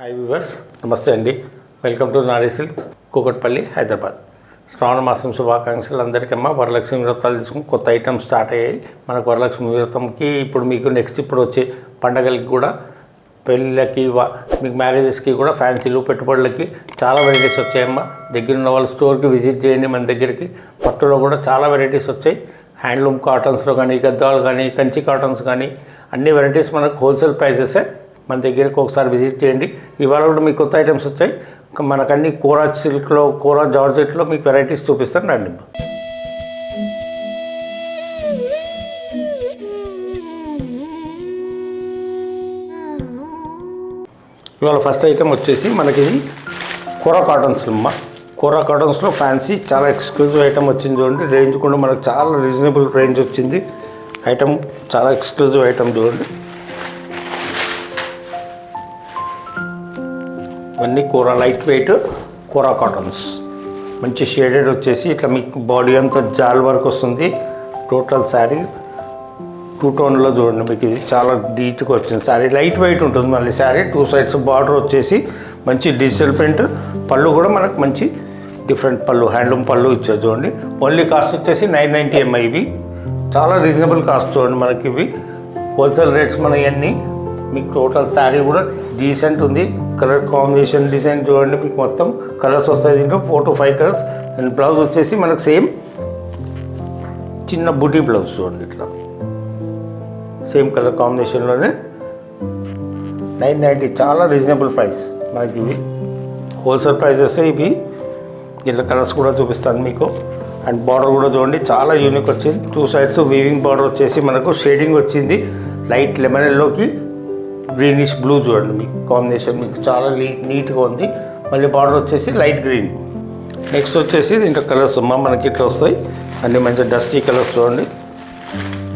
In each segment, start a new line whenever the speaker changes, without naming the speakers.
Hi viewers, నమస్తే అండి. Welcome to Nari silk, Kukatpally, Hyderabad. శ్రావణ మాసం శుభాకాంక్షలు అందరికమ్మా. వరలక్ష్మి వ్రతాలు తీసుకుని కొత్త ఐటమ్స్ స్టార్ట్ అయ్యాయి మనకు. వరలక్ష్మి వ్రతంకి ఇప్పుడు మీకు నెక్స్ట్ ఇప్పుడు వచ్చే పండగలకి కూడా, పెళ్ళిళ్ళకి, మీకు మ్యారేజెస్కి కూడా ఫ్యాన్సీలు, పెట్టుబడులకి చాలా వెరైటీస్ వచ్చాయమ్మా. దగ్గర ఉన్న వాళ్ళు స్టోర్కి విజిట్ చేయండి. మన దగ్గరికి పట్టులో కూడా చాలా వెరైటీస్ వచ్చాయి. హ్యాండ్లూమ్ కాటన్స్లో కానీ, గద్వాలు కానీ, కంచి కాటన్స్ కానీ అన్ని వెరైటీస్ మనకు హోల్సేల్ ప్రైసెసే. మన దగ్గరికి ఒకసారి విజిట్ చేయండి. ఇవాళ కూడా మీకు కొత్త ఐటమ్స్ వచ్చాయి. మనకు అన్ని కోరా సిల్క్లో, కోరా జార్జెట్లో మీకు వెరైటీస్ చూపిస్తాను రండి. ఇవాళ ఫస్ట్ ఐటమ్ వచ్చేసి మనకి ఇది కోరా కాటన్స్ అమ్మ. కోరా కాటన్స్లో ఫ్యాన్సీ చాలా ఎక్స్క్లూజివ్ ఐటమ్ వచ్చింది చూడండి. రేంజ్ కూడా మనకు చాలా రీజనబుల్ రేంజ్ వచ్చింది. ఐటమ్ చాలా ఎక్స్క్లూజివ్ ఐటమ్ చూడండి. ఇవన్నీ కోరా లైట్ వెయిట్ కోరా కాటన్స్. మంచి షేడెడ్ వచ్చేసి ఇట్లా మీకు బాడీ అంతా జాల్ వర్క్ వస్తుంది. టోటల్ శారీ 2 టోన్లో చూడండి. మీకు ఇది చాలా నీట్గా వచ్చింది. శారీ లైట్ వెయిట్ ఉంటుంది. మళ్ళీ శారీ 2 సైడ్స్ బార్డర్ వచ్చేసి మంచి డిజిటల్ ప్రింట్. పళ్ళు కూడా మనకు మంచి డిఫరెంట్ పళ్ళు, హ్యాండ్లూమ్ పళ్ళు ఇచ్చారు చూడండి. ఓన్లీ కాస్ట్ వచ్చేసి 990 అమ్మ. ఇవి చాలా రీజనబుల్ కాస్ట్ చూడండి. మనకి ఇవి హోల్సేల్ రేట్స్ మన ఇవన్నీ. మీకు టోటల్ శారీ కూడా డీసెంట్ ఉంది. కలర్ కాంబినేషన్ డిజైన్ చూడండి. మీకు మొత్తం కలర్స్ వస్తాయి దీంట్లో 4 to 5 కలర్స్. అండ్ బ్లౌజ్ వచ్చేసి మనకు సేమ్ చిన్న బూటీ బ్లౌజ్ చూడండి. ఇట్లా సేమ్ కలర్ కాంబినేషన్లోనే 990. చాలా రీజనబుల్ ప్రైస్ మనకి. ఇవి హోల్సేల్ ప్రైసెస్ ఇవి. దీంట్లో కలర్స్ కూడా చూపిస్తాను మీకు. అండ్ బార్డర్ కూడా చూడండి, చాలా యూనిక్ వచ్చింది. 2 సైడ్స్ వీవింగ్ బార్డర్ వచ్చేసి మనకు షేడింగ్ వచ్చింది. లైట్ లెమన్ ఎల్లోకి గ్రీనిష్ బ్లూ చూడండి. మీకు కాంబినేషన్ మీకు చాలా నీట్గా ఉంది. మళ్ళీ బార్డర్ వచ్చేసి లైట్ గ్రీన్. నెక్స్ట్ వచ్చేసి దీంట్లో కలర్స్ అమ్మా మనకి ఇట్లా వస్తాయి. అన్నీ మంచి డస్టీ కలర్స్ చూడండి.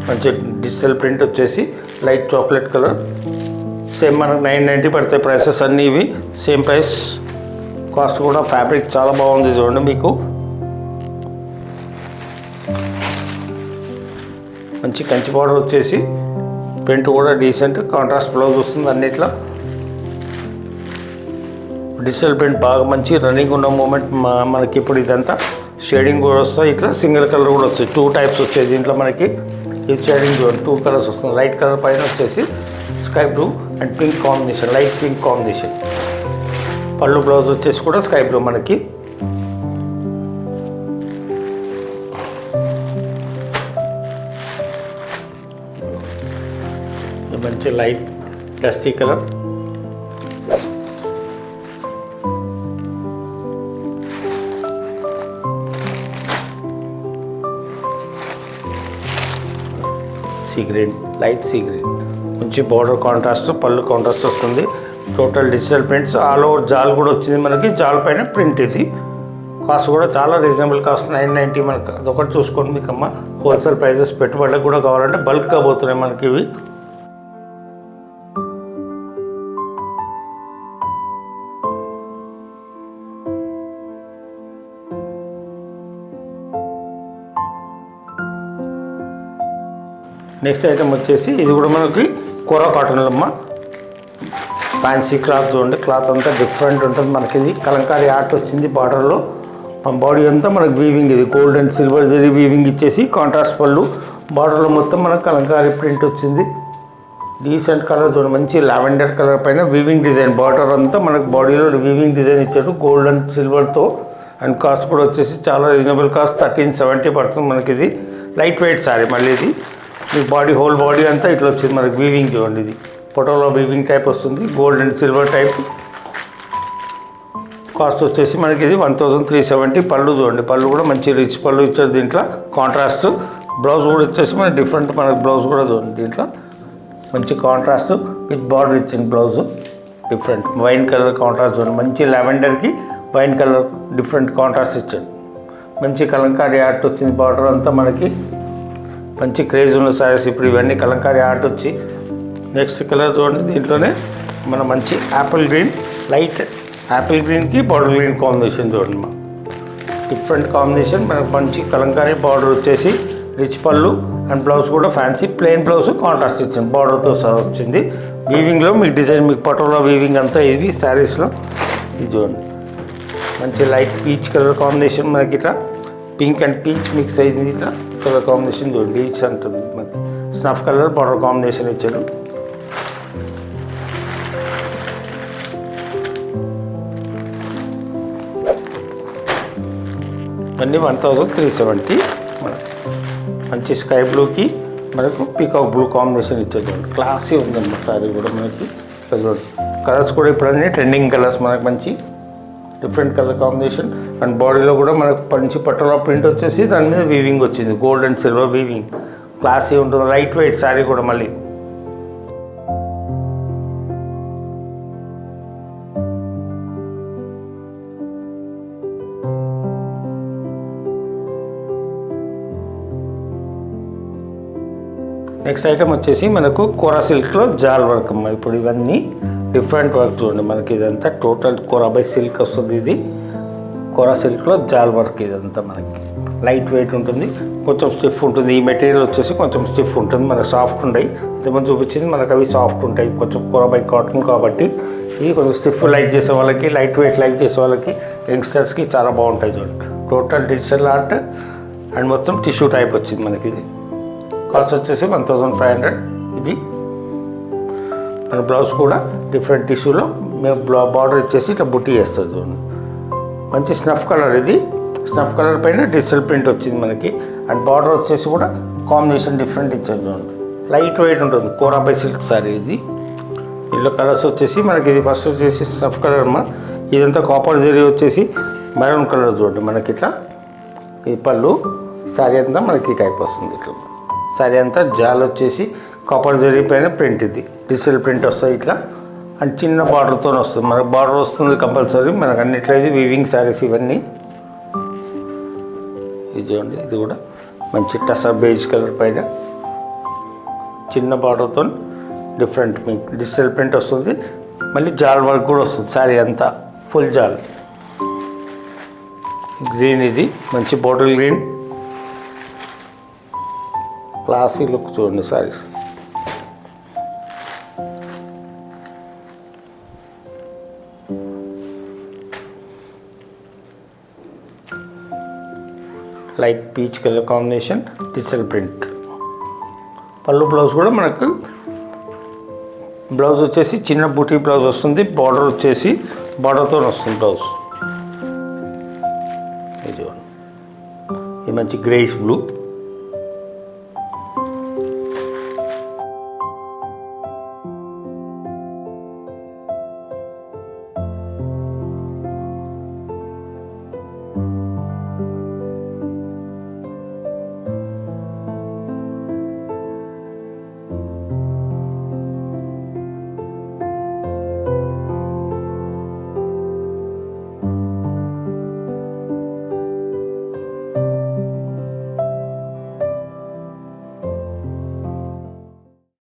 మంచి డిజిటల్ ప్రింట్ వచ్చేసి లైట్ చాక్లెట్ కలర్. సేమ్ మనకు 990 పడతాయి ప్రైసెస్ అన్నీ. ఇవి సేమ్ ప్రైస్. కాస్ట్ కూడా ఫ్యాబ్రిక్ చాలా బాగుంది చూడండి. మీకు మంచి కంచి బార్డర్ వచ్చేసి ప్రింట్ కూడా డీసెంట్. కాంట్రాస్ట్ బ్లౌజ్ వస్తుంది. అన్నిట్లో డిజిటల్ ప్రింట్ బాగా మంచి రన్నింగ్ ఉన్న మూమెంట్ మనకి. ఇప్పుడు ఇదంతా షేడింగ్ కూడా వస్తాయి. ఇట్లా సింగిల్ కలర్ కూడా వస్తాయి. 2 టైప్స్ వచ్చాయి దీంట్లో మనకి. ఈ షేడింగ్ చూడండి 2 కలర్స్ వస్తుంది. లైట్ కలర్ పైన వచ్చేసి sky blue and pink combination, light pink combination. పళ్ళు బ్లౌజ్ వచ్చేసి కూడా స్కై బ్లూ మనకి. మంచి light dusty colour. Sea green, light sea green. మంచి బార్డర్ కాంట్రాస్ట్, పళ్ళు కాంట్రాస్ట్ వస్తుంది. Total digital prints all over. జాల్ కూడా వచ్చింది మనకి. జాల్ పైన ప్రింట్. ఇది కాస్ట్ కూడా చాలా రీజనబుల్ కాస్ట్ 990 మనకి. అదొకటి చూసుకోండి మీకు అమ్మ. హోల్సేల్ ప్రైజెస్ పెట్టుబడులకు కూడా కావాలంటే బల్క్గా పోతున్నాయి మనకి ఇవి. నెక్స్ట్ ఐటమ్ వచ్చేసి ఇది కూడా మనకి కోరా కాటన్లో అమ్మ. ఫ్యాన్సీ క్లాత్ చూడండి. క్లాత్ అంతా డిఫరెంట్ ఉంటుంది మనకి. ఇది కలంకారీ ఆర్ట్ వచ్చింది బార్డర్లో. బాడీ అంతా మనకి వీవింగ్. ఇది gold and silver zari weaving ఇచ్చేసి కాంట్రాస్ట్ పళ్ళు. బార్డర్లో మొత్తం మనకు కలంకారీ ప్రింట్ వచ్చింది. డీసెంట్ కలర్ చూడండి. మంచి లావెండర్ కలర్ పైన వీవింగ్ డిజైన్. బార్డర్ అంతా మనకు బాడీలో వీవింగ్ డిజైన్ ఇచ్చారు గోల్డ్ అండ్ సిల్వర్తో. అండ్ కాస్ట్ కూడా వచ్చేసి చాలా రీజనబుల్ కాస్ట్ 1370 పడుతుంది మనకి. ఇది లైట్ వెయిట్ శారీ. మళ్ళీ ఇది మీ బాడీ హోల్ బాడీ అంతా ఇట్లా వచ్చింది మనకి వీవింగ్ చూడండి. ఇది ఫోటోలో వీవింగ్ టైప్ వస్తుంది. Gold and silver type. Cost వచ్చేసి మనకి ఇది 1370. పళ్ళు చూడండి. పళ్ళు కూడా మంచి రిచ్ పళ్ళు ఇచ్చారు దీంట్లో. కాంట్రాస్ట్ బ్లౌజ్ కూడా వచ్చేసి మనకి డిఫరెంట్. మనకి బ్లౌజ్ కూడా చూడండి. దీంట్లో మంచి కాంట్రాస్ట్ విత్ బార్డర్ ఇచ్చింది blouse. Different wine colour contrast చూడండి. మంచి లావెండర్కి వైన్ కలర్ డిఫరెంట్ కాంట్రాస్ట్ ఇచ్చాడు. మంచి కలంకారీ ఆర్ట్ వచ్చింది. బార్డర్ అంతా మనకి మంచి క్రేజ్ ఉన్న సారీస్. ఇప్పుడు ఇవన్నీ కలంకారీ ఆర్ట్ వచ్చి. నెక్స్ట్ కలర్ చూడండి. దీంట్లోనే మన మంచి యాపిల్ గ్రీన్, లైట్ యాపిల్ గ్రీన్కి బార్డర్ గ్రీన్ కాంబినేషన్ చూడండి. మా డిఫరెంట్ కాంబినేషన్. మనకు మంచి కలంకారీ బార్డర్ వచ్చేసి రిచ్ పళ్ళు అండ్ బ్లౌజ్ కూడా ఫ్యాన్సీ ప్లెయిన్ బ్లౌజ్ కాంట్రాస్ట్ ఇచ్చింది బార్డర్తో సహా వచ్చింది. వీవింగ్లో మీకు డిజైన్ మీకు పటోలా వీవింగ్ అంతా ఇది శారీస్లో ఇది చూడండి మంచి లైట్ పీచ్ కలర్ కాంబినేషన్ మనకి ఇట్లా పింక్ అండ్ పీచ్ మిక్స్ అయింది ఇట్లా కలర్ కాంబినేషన్ చూడండి ఈచ్ అంటుంది మనకి స్నఫ్ కలర్ బార్డర్ కాంబినేషన్ ఇచ్చారు. అన్నీ 1370 మనకి మంచి స్కై బ్లూకి మనకు పీకాక్ బ్లూ కాంబినేషన్ ఇచ్చేది క్లాసీ ఉందన్నమాట. అది కూడా మనకి కలర్స్ కూడా ఇప్పుడు అన్నీ ట్రెండింగ్ కలర్స్ మనకు మంచి డిఫరెంట్ కలర్ కాంబినేషన్ అండ్ బాడీలో కూడా మనకు మంచి పట్టలో ప్రింట్ వచ్చేసి దాని మీద వీవింగ్ వచ్చింది gold and silver weaving classy ఉంటుంది. లైట్ వెయిట్ శారీ కూడా మళ్ళీ నెక్స్ట్ ఐటమ్ వచ్చేసి మనకు కోరా సిల్క్లో జాల్ వర్క్ అమ్మ. ఇప్పుడు ఇవన్నీ డిఫరెంట్ వర్క్ చూడండి మనకి ఇదంతా టోటల్ కోరా బై సిల్క్ వస్తుంది. ఇది కోరా సిల్క్లో జాల్ వర్క్ ఇదంతా మనకి లైట్ వెయిట్ ఉంటుంది కొంచెం స్టిఫ్ ఉంటుంది. ఈ మెటీరియల్ వచ్చేసి కొంచెం స్టిఫ్ ఉంటుంది మనకు సాఫ్ట్ ఉంటాయి. ఇంతకుముందు చూపించింది మనకు అవి సాఫ్ట్ ఉంటాయి కొంచెం కోరా బై కాటన్ కాబట్టి ఇది కొంచెం స్టిఫ్ లైక్ చేసే వాళ్ళకి లైట్ వెయిట్ లైక్ చేసే వాళ్ళకి యంగ్స్టర్స్కి చాలా బాగుంటాయి చూడండి. టోటల్ డిజిటల్ ఆర్ట్ అండ్ మొత్తం టిష్యూ టైప్ వచ్చింది మనకి. ఇది కాస్ట్ వచ్చేసి 1500. ఇది మన బ్లౌజ్ కూడా డిఫరెంట్ టిష్యూలో మేము బార్డర్ ఇచ్చేసి ఇట్లా బుట్టి వేస్తుంది చూడండి. మంచి స్నఫ్ కలర్ ఇది స్నఫ్ కలర్ పైన డిజిటల్ ప్రింట్ వచ్చింది మనకి అండ్ బార్డర్ వచ్చేసి కూడా కాంబినేషన్ డిఫరెంట్ ఇచ్చారు చూడండి. లైట్ వెయిట్ ఉంటుంది కోరా బై సిల్క్ సారీ. ఇది ఇల్లు కలర్స్ వచ్చేసి మనకి ఇది ఫస్ట్ వచ్చేసి స్నఫ్ కలర్ అమ్మ. ఇదంతా కాపర్ జరీ వచ్చేసి మెరూన్ కలర్ చూడండి మనకి ఇట్లా. ఈ పళ్ళు సారీ అంతా మనకి టైప్ వస్తుంది ఇట్లా. సారీ అంతా జాల్ వచ్చేసి కాపర్ జరీ పైన ప్రింట్ ఇది డిజిటల్ ప్రింట్ వస్తాయి ఇట్లా అండ్ చిన్న బార్డర్తో వస్తుంది మనకు బార్డర్ వస్తుంది కంపల్సరీ మనకు అన్నిట్లో. ఇది వీవింగ్ శారీస్ ఇవన్నీ. ఇది చూడండి ఇది కూడా మంచి టసర్ బేజ్ కలర్ పైన చిన్న బార్డర్తో డిఫరెంట్ మీకు డిజిటల్ ప్రింట్ వస్తుంది. మళ్ళీ జాల్ వర్క్ కూడా వస్తుంది శారీ అంతా ఫుల్ జాల్. గ్రీన్ ఇది మంచి బాటిల్ గ్రీన్ క్లాసీ లుక్ చూడండి saris. Light peach colour combination digital print. పళ్ళు బ్లౌజ్ కూడా మనకు బ్లౌజ్ వచ్చేసి చిన్న బూటీ బ్లౌజ్ వస్తుంది. బార్డర్ వచ్చేసి బార్డర్తో వస్తుంది బ్లౌజ్. ఇది మంచి గ్రేష్ బ్లూ